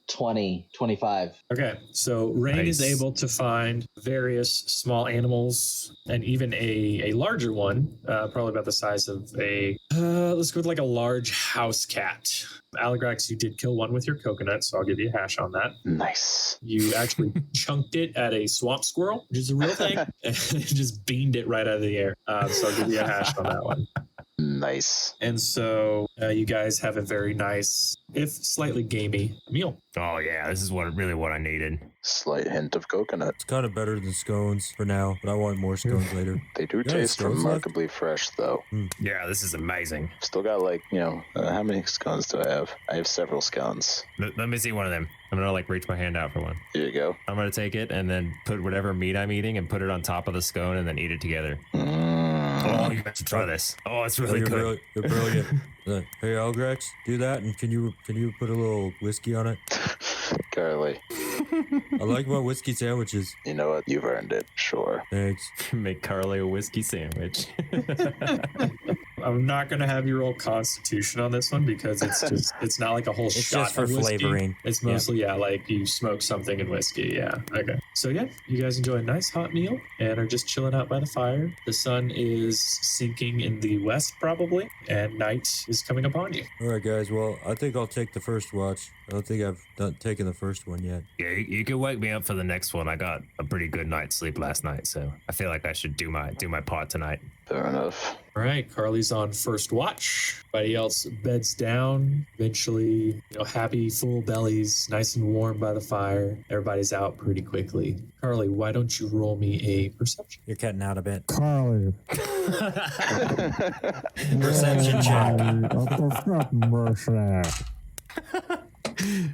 25. Okay, so Rain is Nice. able to find various small animals and even a larger one, probably about the size of let's go with like a large house cat. Aligrax, you did kill one with your coconut, so I'll give you a hash on that. Nice. You actually chunked it at a swamp squirrel, which is a real thing, and just beamed it right out of the air. So I'll give you a hash on that one. Nice. And so you guys have a very nice, if slightly gamey, meal. Oh yeah, this is what I needed. Slight hint of coconut. It's kind of better than scones for now, but I want more scones later. They do Yeah, taste scones remarkably fresh, though. Yeah, this is amazing. Still got how many scones do I have? I have several scones. Let me see one of them. I'm gonna reach my hand out for one. Here you go. I'm gonna take it and then put whatever meat I'm eating and put it on top of the scone and then eat it together. Oh, you have to try this. Oh, it's really good. You're brilliant. Hey, Algrax, do that, and can you put a little whiskey on it? Carly, I like my whiskey sandwiches. you know what? You've earned it. Sure. Thanks. Make Carly a whiskey sandwich. I'm not going to have you roll Constitution on this one because it's not like a whole It's shot just for of whiskey. flavoring. It's mostly, like you smoke something in whiskey. Yeah. Okay. So, yeah, you guys enjoy a nice hot meal and are just chilling out by the fire. The sun is sinking in the west, probably, and night is coming upon you. All right, guys. Well, I think I'll take the first watch. I don't think I've taken the first one yet. Yeah, you can wake me up for the next one. I got a pretty good night's sleep last night, so I feel like I should do my part tonight. Fair enough. All right, Carly's on first watch. Everybody else beds down. Eventually, happy, full bellies, nice and warm by the fire. Everybody's out pretty quickly. Carly, why don't you roll me a perception? You're cutting out a bit. Carly. Perception check.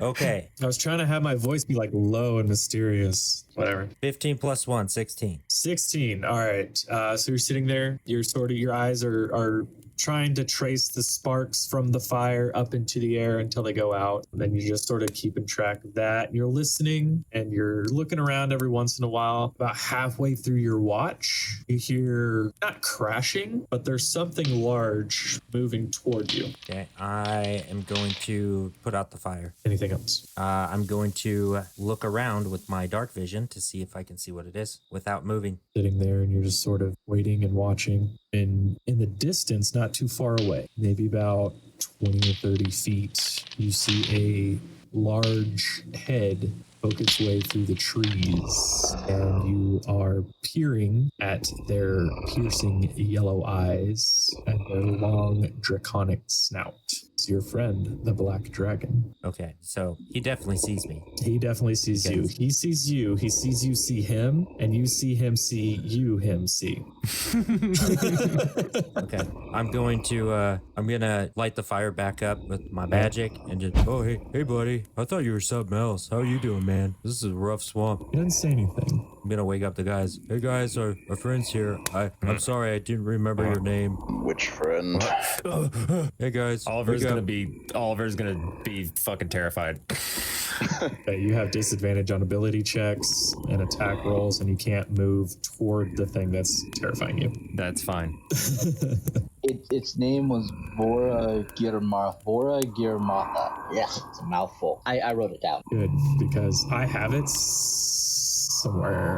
Okay. I was trying to have my voice be low and mysterious. Whatever. 15 plus 1, 16. 16. All right. So you're sitting there. Your eyes are trying to trace the sparks from the fire up into the air until they go out. And then you're just sort of keeping track of that. You're listening and you're looking around every once in a while. About halfway through your watch, you hear not crashing, but there's something large moving toward you. Okay. I am going to put out the fire. Anything else? I'm going to look around with my dark vision to see if I can see what it is without moving. Sitting there and you're just sort of waiting and watching. And in the distance, not too far away, maybe about 20 or 30 feet, you see a large head poke its way through the trees, and you are peering at their piercing yellow eyes and their long draconic snout. It's your friend, the black dragon. Okay, so he definitely sees me. He definitely sees you. He sees you. He sees you see him, and you see him see you him see. Okay, I'm gonna light the fire back up with my magic and just, oh, hey buddy, I thought you were something else. How you doing, man? This is a rough swamp. He doesn't say anything. I'm gonna wake up the guys. Hey guys, our friends here. I'm sorry, I didn't remember your name. Which friend? Hey guys. Oliver's gonna be fucking terrified. Okay, you have disadvantage on ability checks and attack rolls, and you can't move toward the thing that's terrifying you. That's fine. Its name was Vora Girmartha. Yes, it's a mouthful. I wrote it down. Good, because I have it somewhere.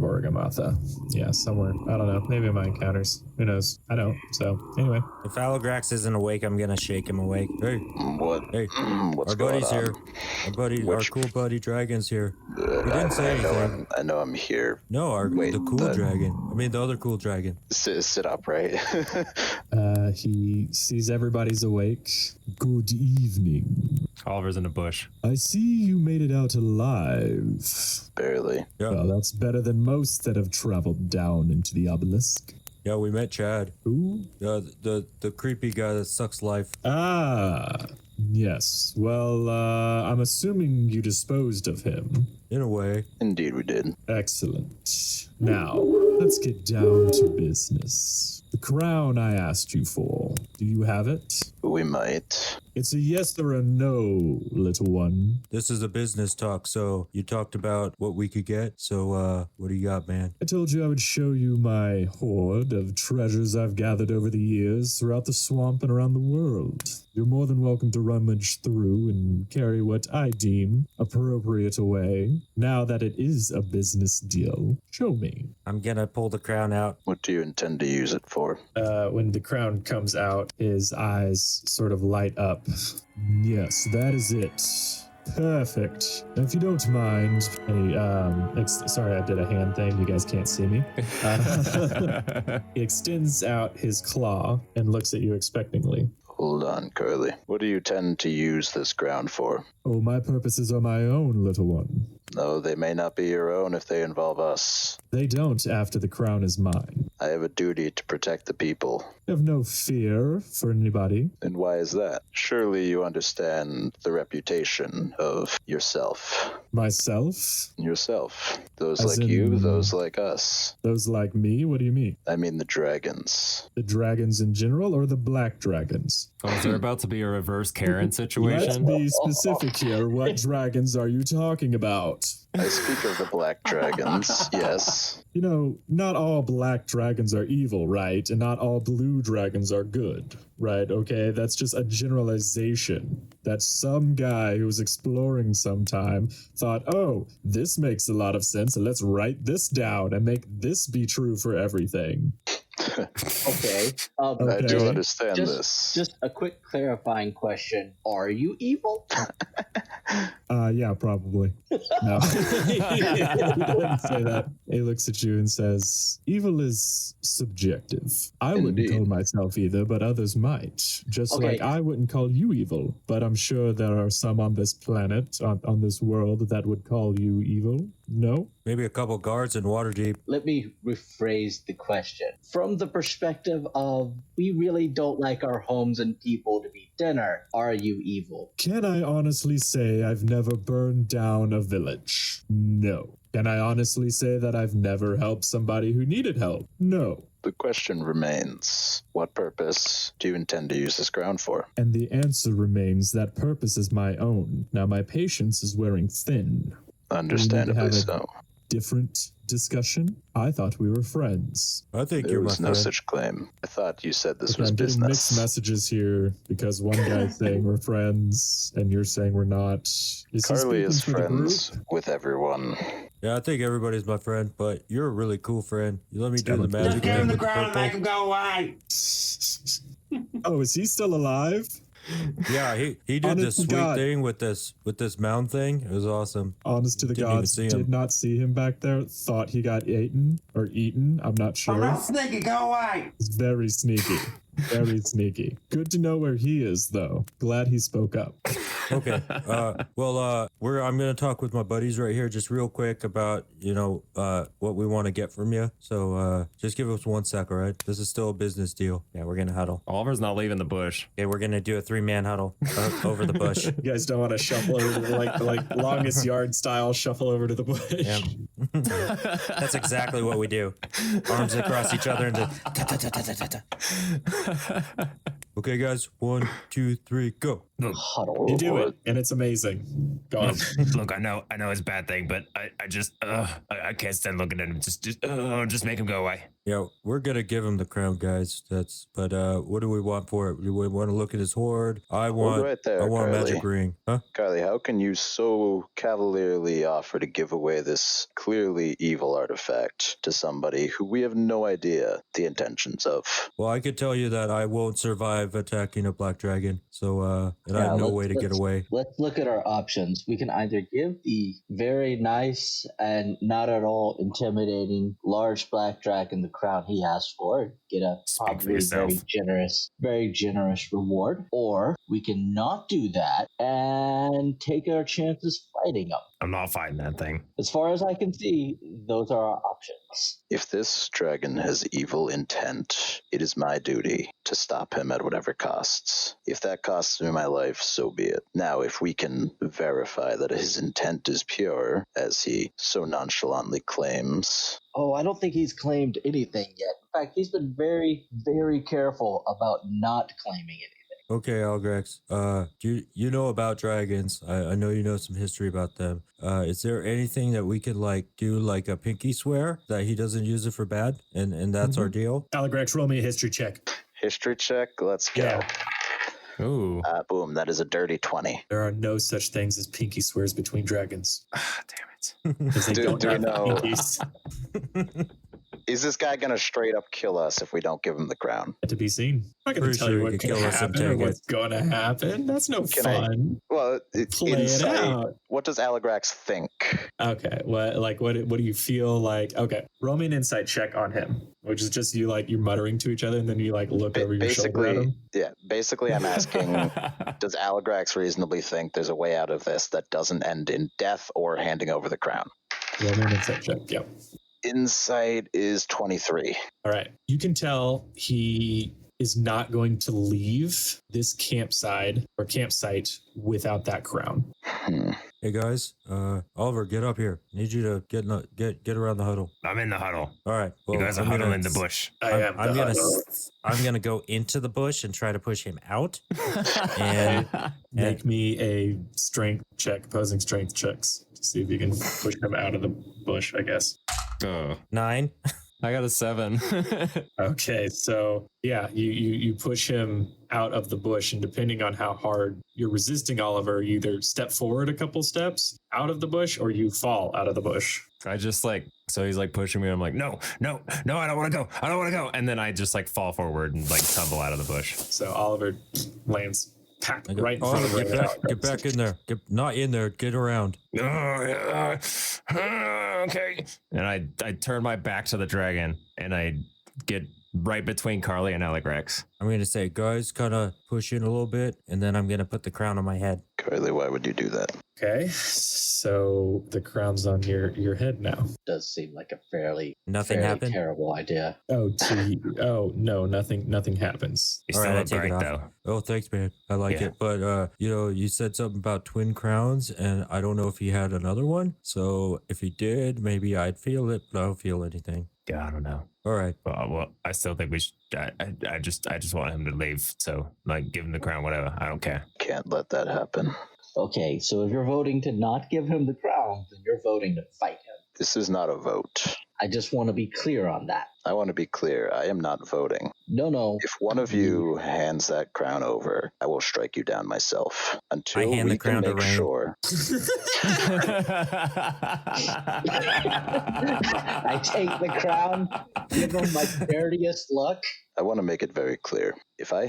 Vorigamatha. Yeah, somewhere. I don't know. Maybe in my encounters. Who knows? I don't. So, anyway. If Aligrax isn't awake, I'm gonna shake him awake. Hey. What? Hey. What's Our going buddy's on? here. Our cool buddy Dragon's here. He didn't say I know anything. I know I'm here. No, Wait, the cool the- dragon. I mean, the other cool dragon. Sit upright. He sees everybody's awake. Good evening. Oliver's in a bush. I see you made it out alive. Barely. Yeah. Well, that's better than most that have traveled down into the obelisk. Yeah, we met Chad. Who? The creepy guy that sucks life. Ah, yes. Well, I'm assuming you disposed of him. In a way. Indeed, we did. Excellent. Now, let's get down to business. The crown I asked you for, do you have it? We might. It's a yes or a no, little one. This is a business talk, so you talked about what we could get. So, what do you got, man? I told you I would show you my hoard of treasures I've gathered over the years throughout the swamp and around the world. You're more than welcome to rummage through and carry what I deem appropriate away. Now that it is a business deal, show me. I'm gonna pull the crown out. What do you intend to use it for? When the crown comes out, his eyes sort of light up. Yes, that is it. Perfect. If you don't mind, sorry, I did a hand thing. You guys can't see me. He extends out his claw and looks at you expectantly. Hold on, Curly. What do you tend to use this ground for? Oh, my purposes are my own, little one. No, they may not be your own if they involve us. They don't after the crown is mine. I have a duty to protect the people. I have no fear for anybody. And why is that? Surely you understand the reputation of yourself. Myself? Yourself. Those As like you, in- those like us. Those like me? What do you mean? I mean the dragons. The dragons in general or the black dragons? Oh, is there about to be a reverse Karen situation? Let's be specific here. What dragons are you talking about? I speak of the black dragons, yes. You know, not all black dragons are evil, right? And not all blue dragons are good, right? Okay, that's just a generalization. That some guy who was exploring sometime thought, oh, this makes a lot of sense, and let's write this down and make this be true for everything. Okay. I do Okay. understand this. Just a quick clarifying question. Are you evil? Yeah, probably. No. He doesn't say that. He looks at you and says, evil is subjective. I wouldn't Indeed. call myself either, but others might. Just Okay. like I wouldn't call you evil, but I'm sure there are some on this planet, on this world, that would call you evil. No? Maybe a couple guards in Waterdeep. Let me rephrase the question. From the perspective of, we really don't like our homes and people to be dinner, are you evil? Can I honestly say I've never burned down a village? No. Can I honestly say that I've never helped somebody who needed help? No. The question remains, what purpose do you intend to use this ground for? And the answer remains that purpose is my own. Now my patience is wearing thin. Understandably have a- so. Different discussion? I thought we were friends. I think There you're my was no friend. such claim. I thought you said this Okay, was I'm getting mixed business. messages here because one guy's saying we're friends and you're saying we're not. Is he Carly is speaking for the friends group? with everyone. Yeah, I think everybody's my friend, but you're a really cool friend. You let me do the Just magic Just give him thing the with the ground and make purple. him go away. Oh, is he still alive? Yeah, he did Honest this to sweet God. thing with this mound thing. It was awesome. Honest to the Didn't even gods, see him. did not see him back there. Thought he got eaten or eaten. I'm not I'm sure. not sneaky. Go away. It's very sneaky. Very sneaky. Good to know where he is, though. Glad he spoke up. Okay. I'm gonna talk with my buddies right here just real quick about, what we want to get from you. So just give us 1 sec, all right? This is still a business deal. Yeah, we're gonna huddle. Oliver's not leaving the bush. Okay, we're gonna do a 3-man huddle over the bush. You guys don't want to shuffle over to like longest yard style, shuffle over to the bush. Yeah. That's exactly what we do. Arms across each other and just ta-ta-ta-ta-ta-ta. Okay, guys. 1, 2, 3, go. Huddle. You do it, and it's amazing. Go on. Look, I know it's a bad thing, but I just I can't stand looking at him. Just make him go away. Yeah, we're gonna give him the crown, guys. But what do we want for it? Do we want to look at his hoard? I want right there, a Carly. magic ring. Huh? Carly, how can you so cavalierly offer to give away this clearly evil artifact to somebody who we have no idea the intentions of? Well, I could tell you that I won't survive attacking a black dragon. So and I Yeah, have no let's- way to get let's- away. Let's look at our options. We can either give the very nice and not at all intimidating large black dragon the crown he asked for and get a Speak for probably yourself. very generous reward, or we can not do that and take our chances fighting him. I'm not fighting that thing. As far as I can see, those are our options. If this dragon has evil intent, it is my duty to stop him at whatever costs. If that costs me my life, so be it. Now, if we can verify that his intent is pure, as he so nonchalantly claims, Oh, I don't think he's claimed anything yet. In fact, he's been very, very careful about not claiming anything. Okay, Algrax. Do you know about dragons? I know you know some history about them. Is there anything that we could do like a pinky swear that he doesn't use it for bad, and that's our deal? Aligrax, roll me a history check. history check, let's go. Yeah. Ooh. Boom, that is a dirty 20. There are no such things as pinky swears between dragons. Ah, damn it. Because they Do don't we have know- pinkies. Is this guy going to straight up kill us if we don't give him the crown? To be seen. I'm not going Pretty to tell sure you he what could can kill us and happen or take it. what's going to happen. That's no Can I- fun. Well, Well, Play it insight. out. What does Aligrax think? Okay. What do you feel like? Okay. Roll me an insight check on him, which is just you muttering to each other, and then you look over your shoulder at him. Basically, I'm asking, does Aligrax reasonably think there's a way out of this that doesn't end in death or handing over the crown? Roll me an insight check. Yep. Insight is 23. All right. You can tell he is not going to leave this campsite without that crown. Hey guys, Oliver, get up here. Need you to get around the huddle. I'm in the huddle. All right. Well, You guys are huddling in the bush. I'm gonna go into the bush and try to push him out. And make me a opposing strength checks to see if you can push him out of the bush, I guess. 9. I got a 7. Okay, so yeah, you push him out of the bush, and depending on how hard you're resisting Oliver, you either step forward a couple steps out of the bush or you fall out of the bush. I just so he's pushing me. I'm like, no, I don't want to go. And then I just fall forward and tumble out of the bush. So Oliver lands right in front of him. Get back in there. Not in there. Get around. Okay. And I turn my back to the dragon and I get right between Carly and Aligrax. I'm going to say, guys, kind of push in a little bit, and then I'm going to put the crown on my head. Carly, why would you do that? Okay, so the crown's on your head now. Does seem like a fairly happened? terrible idea. Oh no, nothing happens. You still look great, though. Oh, thanks, man. I like it. But, you said something about twin crowns, and I don't know if he had another one. So if he did, maybe I'd feel it, but I don't feel anything. Yeah, I don't know. All right. Well, I still think we should. I just want him to leave. So, give him the crown, whatever. I don't care. Can't let that happen. Okay, so if you're voting to not give him the crown, then you're voting to fight him. This is not a vote. I just want to be clear on that. I want to be clear. I am not voting. No. If one of you hands that crown over, I will strike you down myself. Until I hand we the crown can to make Rain. sure. I take the crown, give him my dirtiest look. I want to make it very clear. If I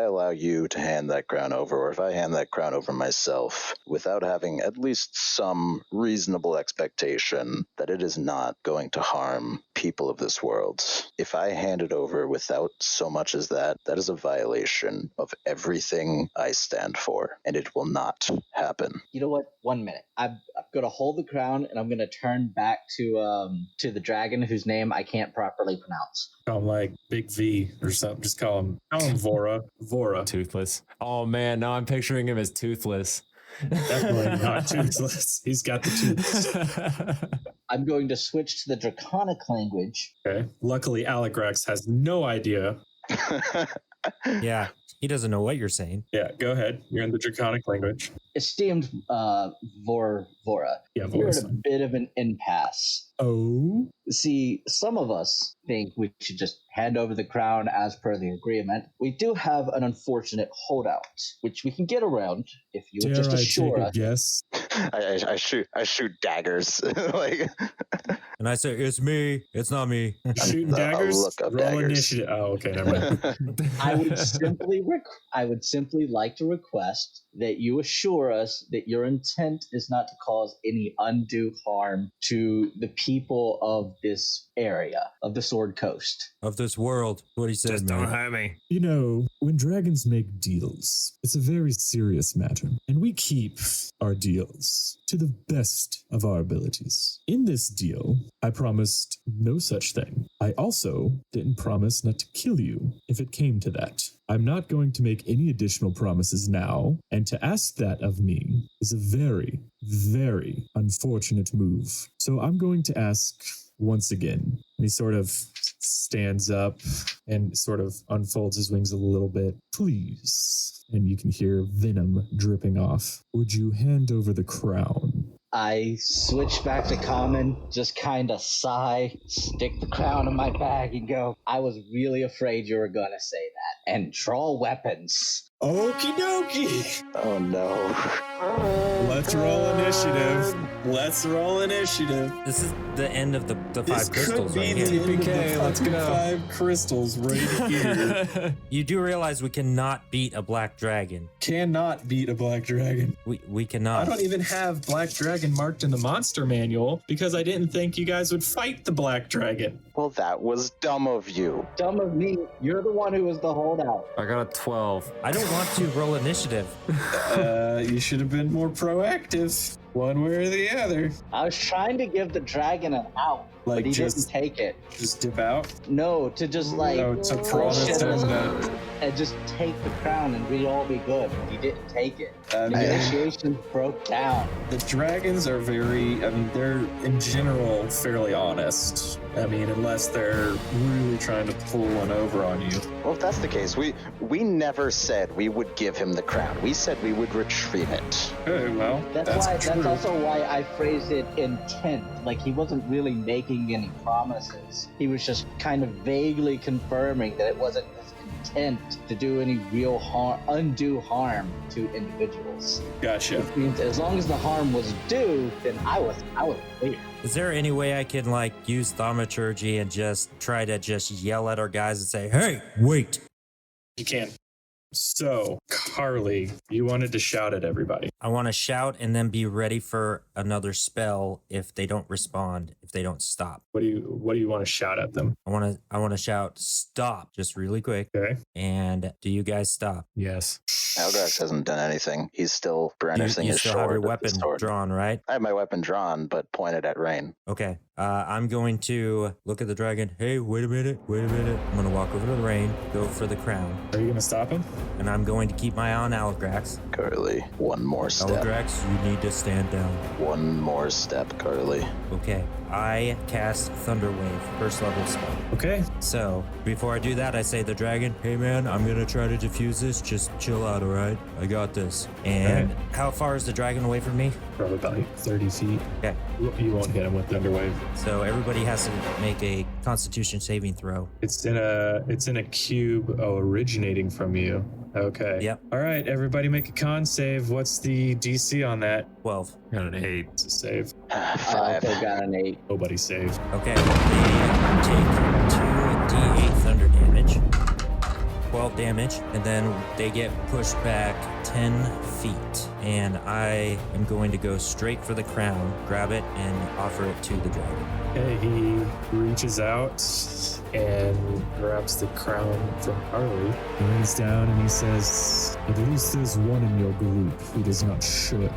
allow you to hand that crown over, or if I hand that crown over myself, without having at least some reasonable expectation that it is not going to harm people of this world, if I hand it over without so much as that is a violation of everything I stand for, and it will not happen. You know what? 1 minute. I'm going to hold the crown, and I'm going to turn back to the dragon whose name I can't properly pronounce. Call him Big V or something. Just call him Vora. Toothless. Oh, man. Now I'm picturing him as toothless. Definitely not toothless. He's got the tooth. I'm going to switch to the draconic language. Okay. Luckily, Aligrax has no idea. Yeah, he doesn't know what you're saying. Yeah, go ahead. You're in the draconic language. Esteemed Vora, Yeah, you're Vora. at a bit of an impasse. Oh? See, some of us think we should just hand over the crown as per the agreement. We do have an unfortunate holdout, which we can get around if you would just assure us. Yes. I shoot daggers. And I say, it's me. It's not me. Shooting daggers? look up Roll daggers. initiative. Oh, okay, never mind. I would simply like to request that you assure us that your intent is not to cause any undue harm to the people of this area, of the Sword Coast. Of this world. What he said, Just man. don't hurt me. When dragons make deals, it's a very serious matter, and we keep our deals to the best of our abilities. In this deal, I promised no such thing. I also didn't promise not to kill you if it came to that. I'm not going to make any additional promises now, and to ask that of me is a very, very unfortunate move. So I'm going to ask once again. And he sort of stands up and sort of unfolds his wings a little bit. Please. And you can hear venom dripping off. Would you hand over the crown? I switch back to common, just kind of sigh, stick the crown in my bag and go, I was really afraid you were going to say that. And draw weapons. Okie dokie. Oh no. Let's roll initiative. Let's roll initiative. This is the end of the This five crystals could be right the here. end of the TPK, let's fucking go. 5 crystals right here. You do realize we cannot beat a black dragon. Cannot beat a black dragon. We I cannot. don't even have Black Dragon marked in the monster manual because I didn't think you guys would fight the Black Dragon. Well, that was dumb of you. Dumb of me. You're the one who was the holdout. I got a 12. I don't want to roll initiative. You should have been more proactive, one way or the other. I was trying to give the dragon an out, Like, but he just- didn't take it. Just dip out. No, to just like No, to promise promise him him and just take the crown and we'd all be good. He didn't take it. I mean, Negotiations broke down. the dragons are they're in general fairly honest. I mean, unless they're really trying to pull one over on you. Well, if that's the case, we never said we would give him the crown. We said we would retrieve it. Okay, well, That's true. also why I phrased it intent. Like he wasn't really making any promises. He was just kind of vaguely confirming that it wasn't his intent to do any real harm, undue harm to individuals. Gotcha. Which means as long as the harm was due, then I was clear. Is there any way I can like use thaumaturgy and just try to just yell at our guys and say, "Hey, wait"? You can. So, Carly, you wanted to shout at everybody. I want to shout and then be ready for another spell if they don't respond, if they don't stop. What do you want to shout at them? I want to shout stop just really quick. Okay. And do you guys stop? Yes. Algrax hasn't done anything. He's still You, brandishing you his still sword. have your with the weapon sword. drawn, right? I have my weapon drawn, but pointed at Rain. Okay. I'm going to look at the dragon. Hey, wait a minute. I'm going to walk over to the rain, go for the crown, Are you going to stop him? and I'm going to keep my eye on Aligrax. Carly, one more step. Aligrax, you need to stand down. One more step, Carly. Okay. I cast Thunder Wave, first level spell. Okay. So, before I do that, I say to the dragon, "Hey man, I'm gonna try to defuse this. Just chill out, alright? I got this." And how far is the dragon away from me? Probably about like 30 feet. Okay. You won't hit him with Thunder Wave. So everybody has to make a Constitution saving throw. It's in a cube originating from you. Okay. Yep. All right, everybody make a con save. What's the DC on that? 12. Got an 8. It's a save. I 5. also got an 8. Nobody saved. Okay. They take 2d8 thunder damage, 12 damage, and then they get pushed back 10 feet. And I am going to go straight for the crown, grab it, and offer it to the dragon. Okay, he reaches out and grabs the crown from Carly. He leans down and he says, "At least there's one in your group who does not shirk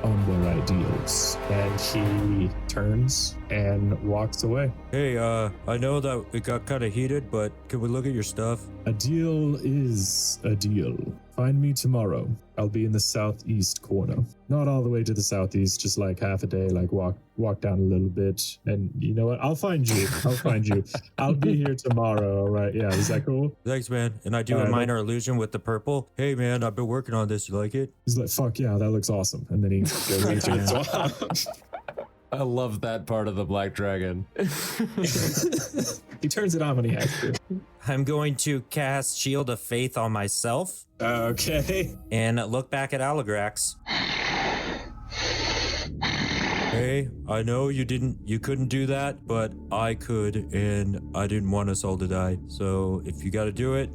on their ideals." And he turns and walks away. Hey, I know that it got kind of heated, but can we look at your stuff? A deal is a deal. Find me tomorrow. I'll be in the southeast corner. Not all the way to the southeast, just like half a day, like walk down a little bit. And you know what? I'll find you. I'll be here tomorrow. All right. Yeah. Is that cool? Thanks, man. And I do All a right, minor illusion with the purple. Hey, man, I've been working on this. You like it? He's like, fuck yeah, that looks awesome. And then he goes into it. I love that part of the Black Dragon. He turns it on when he has to. I'm going to cast Shield of Faith on myself Okay. and look back at Aligrax. Hey, I know you couldn't do that, but I could, and I didn't want us all to die. So if you gotta do it,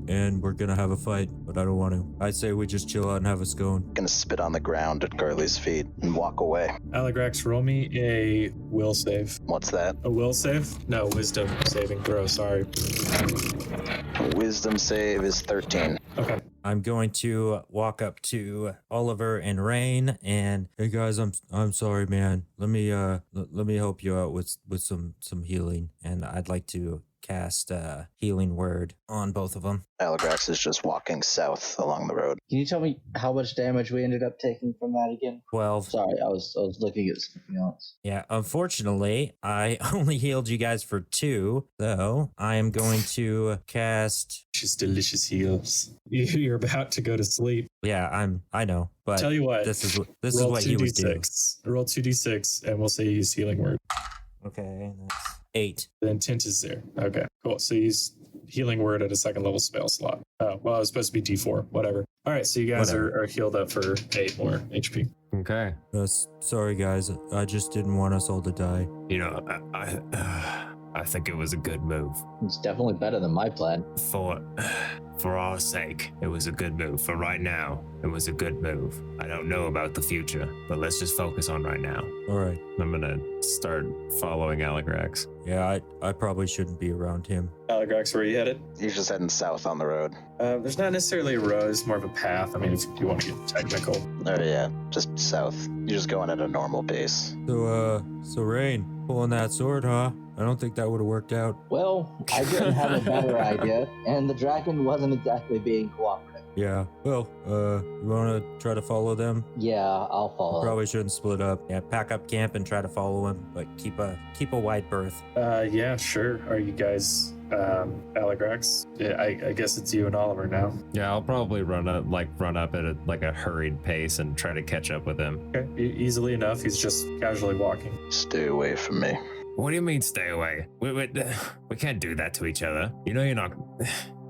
and we're gonna have a fight, but I don't want to. I say we just chill out and have a scone. Gonna spit on the ground at Carly's feet and walk away. Aligrax, roll me a will save. What's that? A will save? No, wisdom saving throw. Sorry. Wisdom save is 13. Okay. I'm going to walk up to Oliver and Rain and, hey guys, I'm sorry, man. Let me help you out with some healing, and I'd like to cast healing word on both of them. Aligrax is just walking south along the road. Can you tell me how much damage we ended up taking from that again? 12. Sorry, I was looking at something else. Yeah, unfortunately, I only healed you guys for 2, so I am going to cast. Just delicious heals. You're about to go to sleep. Yeah, I know, but Tell you what. this is roll what you would do. 2d6. Roll 2d6, and we'll say you use healing word. Okay, that's 8. The intent is there. Okay, cool. So use healing word at a second level spell slot. Oh, well, it was supposed to be D4. Whatever. All right, so you guys are healed up for 8 more HP. Okay. Sorry, guys. I just didn't want us all to die. You know, I think it was a good move. It's definitely better than my plan. For our sake, it was a good move. For right now, it was a good move. I don't know about the future, but let's just focus on right now. All right. I'm gonna start following Aligrax. Yeah, I probably shouldn't be around him. Aligrax, where are you headed? He's just heading south on the road. There's not necessarily a road. It's more of a path. I mean, if you want to get technical. Oh yeah, just south. You're just going at a normal pace. So Rain, pulling that sword, huh? I don't think that would have worked out. Well, I didn't have a better idea, and the dragon wasn't exactly being cooperative. Yeah. Well, you want to try to follow them? Yeah, I'll follow. Probably shouldn't split up. Yeah, pack up camp and try to follow him, but keep a wide berth. Yeah, sure. Are you guys Aligrax? Yeah, I guess it's you and Oliver now. Yeah, I'll probably run up at a hurried pace and try to catch up with him. Okay, easily enough. He's just casually walking. Stay away from me. What do you mean stay away? We can't do that to each other. You know you're not...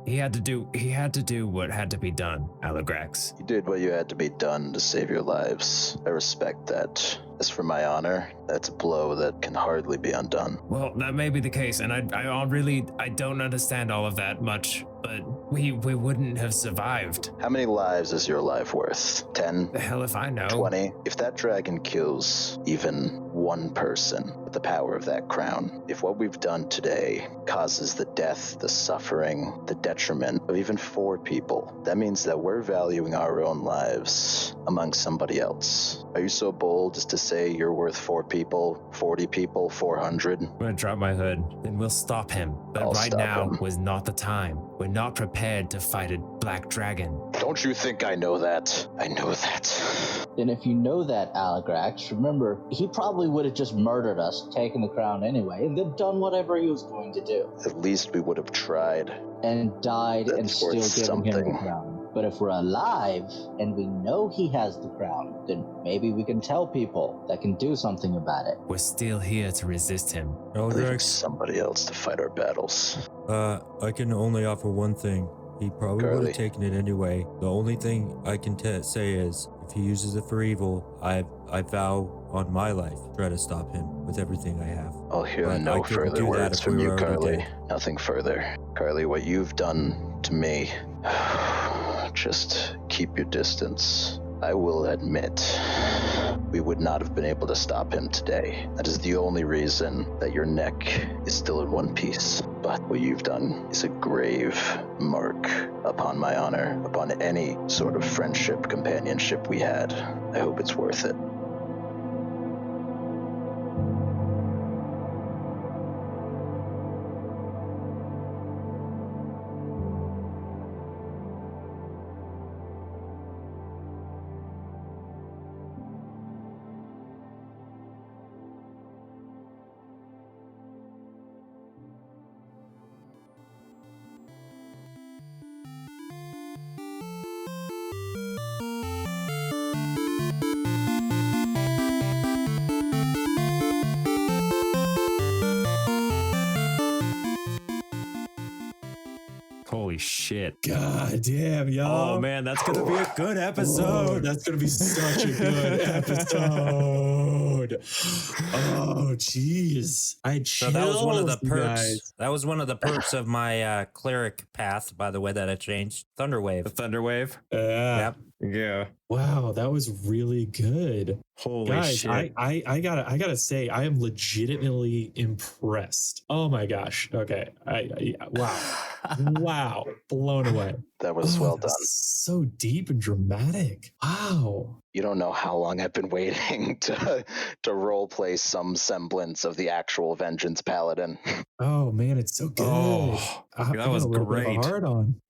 He had to do what had to be done, Aligrax. You did what you had to be done to save your lives. I respect that. As for my honor, that's a blow that can hardly be undone. Well, that may be the case, and I don't understand all of that much, but we wouldn't have survived. How many lives is your life worth? 10? The hell if I know. 20? If that dragon kills even one person with the power of that crown, if what we've done today causes the death, the suffering, the detriment of even 4 people, that means that we're valuing our own lives among somebody else. Are you so bold as to say you're worth 4 people, 40 people, 400? I'm gonna drop my hood. Then we'll stop him. But I'll right stop now him. was not the time. We're not prepared to fight a black dragon. Don't you think I know that? I know that. And if you know that, Aligrax, remember, he probably would have just murdered us, taken the crown anyway, and then done whatever he was going to do. At least we would have tried. And died and That's still worth giving him something. the crown. But if we're alive, and we know he has the crown, then maybe we can tell people that can do something about it. We're still here to resist him. Leaving Aligrax, somebody else to fight our battles. I can only offer one thing. He probably would Carly. have taken it anyway. The only thing I can say is, if he uses it for evil, I vow on my life to try to stop him with everything I have. I'll hear But I no couldn't further do that words if from we you, were already Carly. dead. Nothing further. Carly, what you've done to me, just keep your distance. I will admit, we would not have been able to stop him today. That is the only reason that your neck is still in one piece. But what you've done is a grave mark upon my honor, upon any sort of friendship, companionship we had. I hope it's worth it. Holy shit. God damn, y'all. Oh man, that's gonna be a good episode. That's gonna be such a good episode. Oh, jeez. I had So that was one of the chills, you perks. guys. That was one of the perks of my cleric path, by the way, that I changed. Thunderwave. The Thunderwave. Yeah. Yep. Yeah. Wow, that was really good. Holy Guys, shit. I gotta say, I am legitimately impressed. Oh my gosh. Okay. Wow. Wow. Blown away. That was well done. that's so deep and dramatic. Wow. You don't know how long I've been waiting to role play some semblance of the actual Vengeance Paladin. Oh man, it's so good. Oh, I that got was a little bit of a great. hard on.